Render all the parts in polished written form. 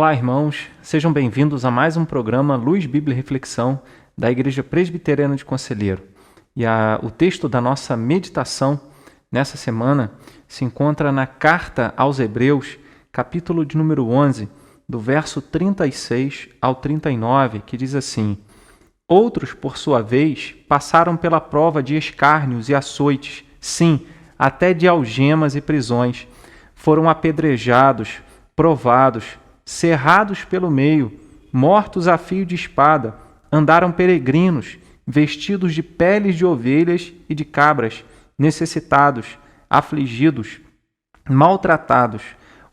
Olá, irmãos, sejam bem-vindos a mais um programa Luz, Bíblia e Reflexão da Igreja Presbiteriana de Conselheiro. O texto da nossa meditação nessa semana se encontra na Carta aos Hebreus, capítulo de número 11, do verso 36 ao 39, que diz assim: Outros, por sua vez, passaram pela prova de escárnios e açoites, sim, até de algemas e prisões. Foram apedrejados, provados, cerrados pelo meio, mortos a fio de espada, andaram peregrinos, vestidos de peles de ovelhas e de cabras, necessitados, afligidos, maltratados,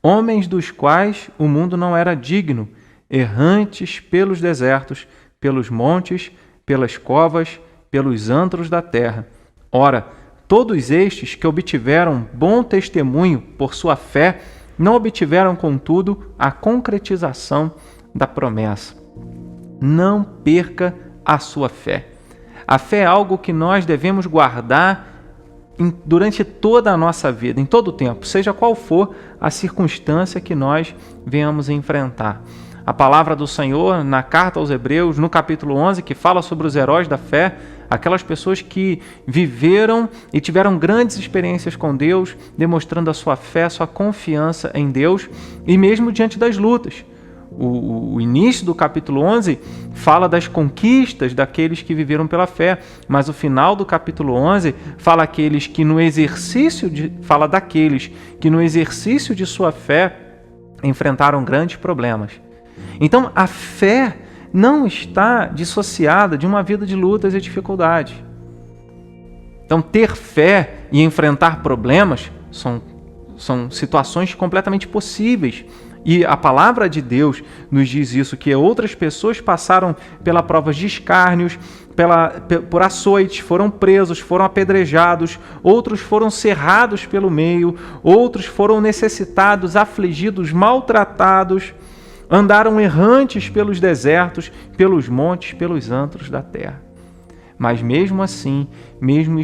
homens dos quais o mundo não era digno, errantes pelos desertos, pelos montes, pelas covas, pelos antros da terra. Ora, todos estes que obtiveram bom testemunho por sua fé, não obtiveram, contudo, a concretização da promessa. Não perca a sua fé. A fé é algo que nós devemos guardar durante toda a nossa vida, em todo o tempo, seja qual for a circunstância que nós venhamos enfrentar. A palavra do Senhor na carta aos Hebreus, no capítulo 11, que fala sobre os heróis da fé, aquelas pessoas que viveram e tiveram grandes experiências com Deus, demonstrando a sua fé, a sua confiança em Deus, e mesmo diante das lutas. O início do capítulo 11 fala das conquistas daqueles que viveram pela fé, mas o final do capítulo 11 fala daqueles que no exercício de sua fé enfrentaram grandes problemas. Então, a fé não está dissociada de uma vida de lutas e dificuldades. Então, ter fé e enfrentar problemas são situações completamente possíveis. E a palavra de Deus nos diz isso, que outras pessoas passaram pela prova de escárnios, por açoites, foram presos, foram apedrejados, outros foram cerrados pelo meio, outros foram necessitados, afligidos, maltratados, andaram errantes pelos desertos, pelos montes, pelos antros da terra. Mas mesmo assim, mesmo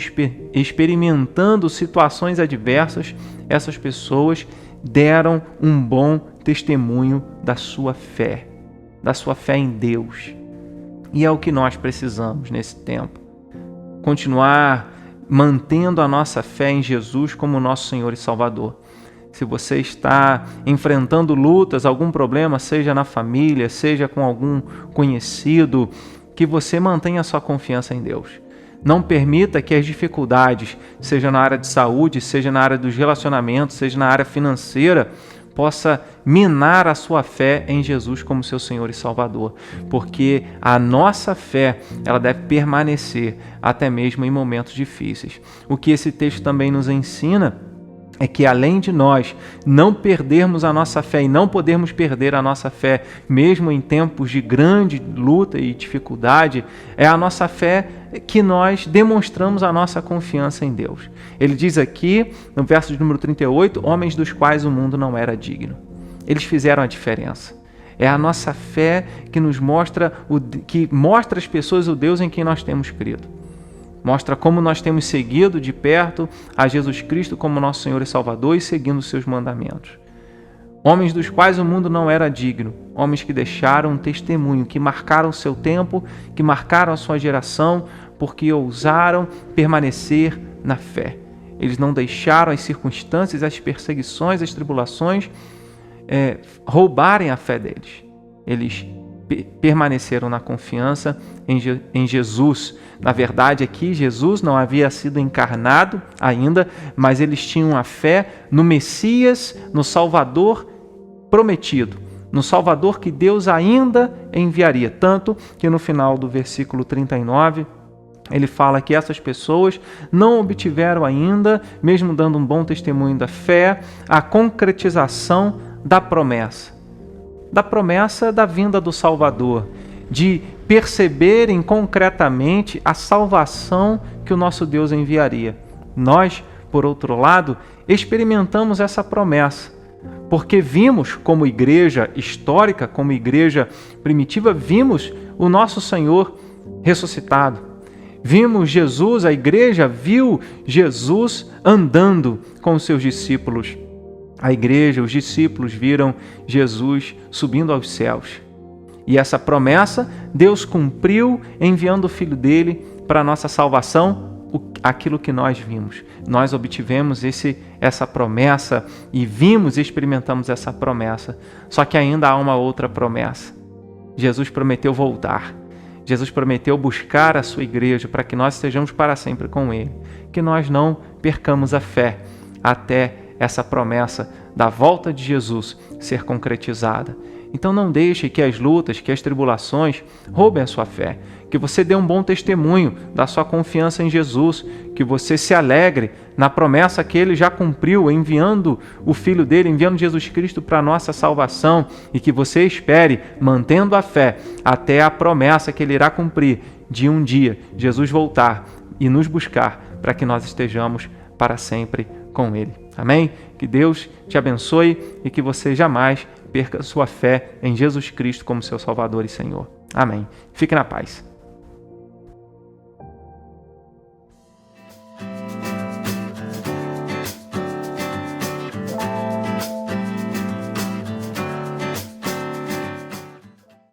experimentando situações adversas, essas pessoas deram um bom testemunho da sua fé em Deus. E é o que nós precisamos nesse tempo. Continuar mantendo a nossa fé em Jesus como nosso Senhor e Salvador. Se você está enfrentando lutas, algum problema, seja na família, seja com algum conhecido, que você mantenha a sua confiança em Deus. Não permita que as dificuldades, seja na área de saúde, seja na área dos relacionamentos, seja na área financeira, possa minar a sua fé em Jesus como seu Senhor e Salvador. Porque a nossa fé, ela deve permanecer até mesmo em momentos difíceis. O que esse texto também nos ensina é que além de nós não perdermos a nossa fé e não podermos perder a nossa fé mesmo em tempos de grande luta e dificuldade, é a nossa fé que nós demonstramos a nossa confiança em Deus. Ele diz aqui, no verso de número 38, homens dos quais o mundo não era digno. Eles fizeram a diferença. É a nossa fé que nos mostra, que mostra às pessoas o Deus em quem nós temos crido. Mostra como nós temos seguido de perto a Jesus Cristo como nosso Senhor e Salvador e seguindo os seus mandamentos. Homens dos quais o mundo não era digno, homens que deixaram um testemunho, que marcaram o seu tempo, que marcaram a sua geração, porque ousaram permanecer na fé. Eles não deixaram as circunstâncias, as perseguições, as tribulações roubarem a fé deles. Eles permaneceram na confiança em Jesus. Na verdade, aqui Jesus não havia sido encarnado ainda, mas eles tinham a fé no Messias, no Salvador prometido, no Salvador que Deus ainda enviaria. Tanto que no final do versículo 39, ele fala que essas pessoas não obtiveram ainda, mesmo dando um bom testemunho da fé, a concretização da promessa da vinda do Salvador, de perceberem concretamente a salvação que o nosso Deus enviaria. Nós, por outro lado, experimentamos essa promessa, porque vimos como igreja histórica, como igreja primitiva, vimos o nosso Senhor ressuscitado. Vimos Jesus, a igreja viu Jesus andando com os seus discípulos A igreja, os discípulos viram Jesus subindo aos céus. E essa promessa Deus cumpriu enviando o Filho dele para a nossa salvação, aquilo que nós vimos. Nós obtivemos essa promessa e vimos e experimentamos essa promessa. Só que ainda há uma outra promessa. Jesus prometeu voltar. Jesus prometeu buscar a sua igreja para que nós estejamos para sempre com Ele. Que nós não percamos a fé até essa promessa da volta de Jesus ser concretizada. Então não deixe que as lutas, que as tribulações roubem a sua fé. Que você dê um bom testemunho da sua confiança em Jesus. Que você se alegre na promessa que Ele já cumpriu, enviando o Filho dele, enviando Jesus Cristo para a nossa salvação. E que você espere, mantendo a fé, até a promessa que Ele irá cumprir de um dia Jesus voltar e nos buscar para que nós estejamos para sempre com Ele. Amém? Que Deus te abençoe e que você jamais perca sua fé em Jesus Cristo como seu Salvador e Senhor. Amém. Fique na paz.